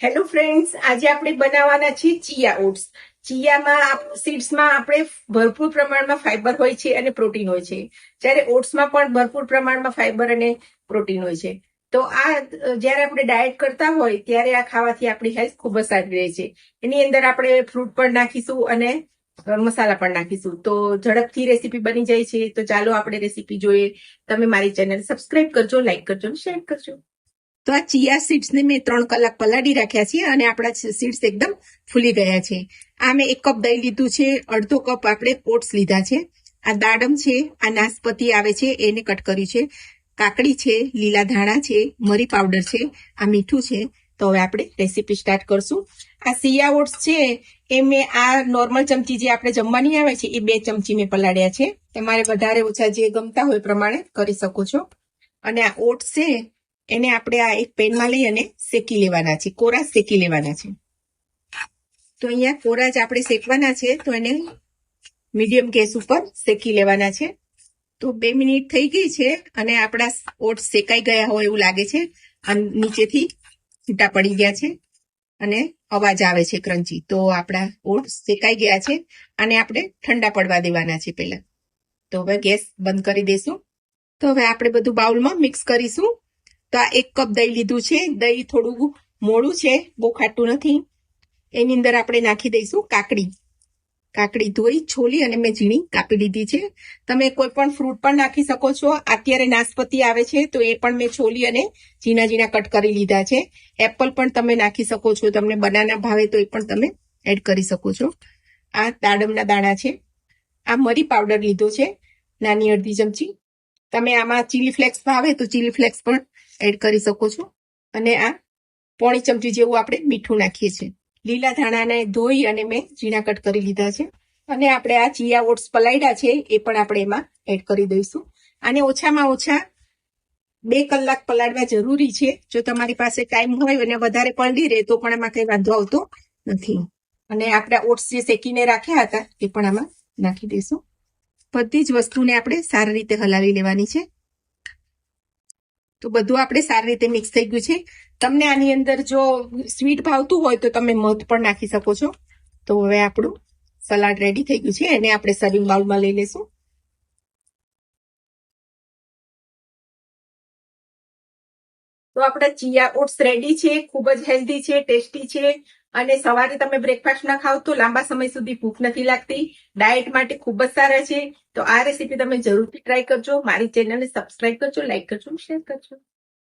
Hello friends, આજે આપણે બનાવવાના છે ચિયા ઓટ્સ. ચિયામાં સીડ્સમાં આપણે ભરપૂર પ્રમાણમાં ફાઈબર હોય છે અને પ્રોટીન હોય છે, જ્યારે ઓટ્સમાં પણ ભરપૂર પ્રમાણમાં ફાઈબર અને પ્રોટીન હોય છે. તો આ જ્યારે આપણે ડાયટ કરતા હોય ત્યારે આ ખાવાથી આપણી હેલ્થ ખૂબ જ સારી રહે છે. એની અંદર આપણે ફ્રૂટ પણ નાખીશું અને મસાલા પણ નાખીશું, તો ઝડપથી રેસીપી બની જાય છે. તો ચાલો આપણે રેસીપી જોઈએ. તમે મારી ચેનલ સબસ્ક્રાઇબ કરજો, લાઈક કરજો અને શેર કરજો. તો આ ચિયા સીડ્સને મેં 3 કલાક પલાળી રાખ્યા છે અને આપણા સીડ્સ એકદમ ફૂલી ગયા છે. આ મેં 1 કપ દહીં લીધું છે, અડધો કપ આપણે ઓટ્સ લીધા છે, આ દાડમ છે, આ નાશપતિ આવે છે એને કટ કર્યું છે, કાકડી છે, લીલા ધાણા છે, મરી પાવડર છે, આ મીઠું છે. તો હવે આપણે રેસીપી સ્ટાર્ટ કરશું. આ ચિયા ઓટ્સ છે એ મેં આ નોર્મલ ચમચી જે આપણે જમવાની આવે છે એ 2 ચમચી મેં પલાળ્યા છે. તમારે વધારે ઓછા જે ગમતા હોય પ્રમાણે કરી શકો છો. અને આ ઓટ્સ છે એને આપણે આ એક પેનમાં લઈ અને શેકી લેવાના છે, કોરા શેકી લેવાના છે. તો અહીંયા કોરા જ આપણે શેકવાના છે, તો એને મીડિયમ ગેસ ઉપર શેકી લેવાના છે. તો 2 મિનિટ થઈ ગઈ છે અને આપણા ઓટ્સ શેકાઈ ગયા હોય એવું લાગે છે અને નીચેથી છૂટા પડી ગયા છે અને અવાજ આવે છે ક્રન્ચી. તો આપણા ઓટ્સ શેકાઈ ગયા છે અને આપણે ઠંડા પડવા દેવાના છે પહેલા. તો હવે ગેસ બંધ કરી દઈશું. તો હવે આપણે બધું બાઉલમાં મિક્સ કરીશું. તો આ 1 કપ દહીં લીધું છે. દહીં થોડું મોડું છે, બહુ ખાટું નથી. એની અંદર આપણે નાખી દઈશું કાકડી ધોઈ છોલી અને મેં ઝીણી કાપી લીધી છે. તમે કોઈ પણ ફ્રૂટ પણ નાખી શકો છો. અત્યારે નાશપતિ આવે છે તો એ પણ મેં છોલી અને ઝીણા ઝીણા કટ કરી લીધા છે. એપલ પણ તમે નાખી શકો છો, તમને બનાના ભાવે તો એ પણ તમે એડ કરી શકો છો. આ દાડમના દાણા છે. આ મરી પાવડર લીધો છે, નાની અડધી ચમચી. તમે આમાં ચીલી ફ્લેક્સ ભાવે તો ચીલી ફ્લેક્સ પણ એડ કરી શકો છો. અને આ પોણી ચમચી જેવું આપણે મીઠું નાખીએ છીએ. લીલા ધાણાને ધોઈ અને મેં ઝીણા કટ કરી લીધા છે. અને આપણે આ ચિયા ઓટ્સ પલાળ્યા છે એ પણ આપણે એમાં એડ કરી દઈશું. આને ઓછામાં ઓછા 2 કલાક પલાળવા જરૂરી છે. જો તમારી પાસે ટાઈમ હોય અને વધારે પલળી રહે તો પણ એમાં કંઈ વાંધો આવતો નથી. અને આપણા ઓટ્સ જે શેકીને રાખ્યા હતા એ પણ આમાં નાખી દઈશું. બધી જ વસ્તુને આપણે સારી રીતે હલાવી લેવાની છે. તો બધું આપણે સારી રીતે મિક્સ થઈ ગયું છે. તમને આની અંદર જો સ્વીટ ભાવતું હોય તો તમે મધ પણ નાખી શકો છો. તો હવે આપણું સલાડ રેડી થઈ ગયું છે, એને આપણે સર્વિંગ બાઉલમાં લઈ લેશું. તો આપણા ચિયા ઓટ્સ રેડી છે. ખૂબ જ હેલ્ધી છે, ટેસ્ટી છે અને સવારે તમે બ્રેકફાસ્ટ ના ખાવ તો લાંબા સમય સુધી ભૂખ નથી લાગતી. ડાયટ માટે ખૂબ જ સારા છે. તો આ રેસીપી તમે જરૂરથી ટ્રાય કરજો. મારી ચેનલને સબસ્ક્રાઇબ કરજો, લાઈક કરજો, શેર કરજો.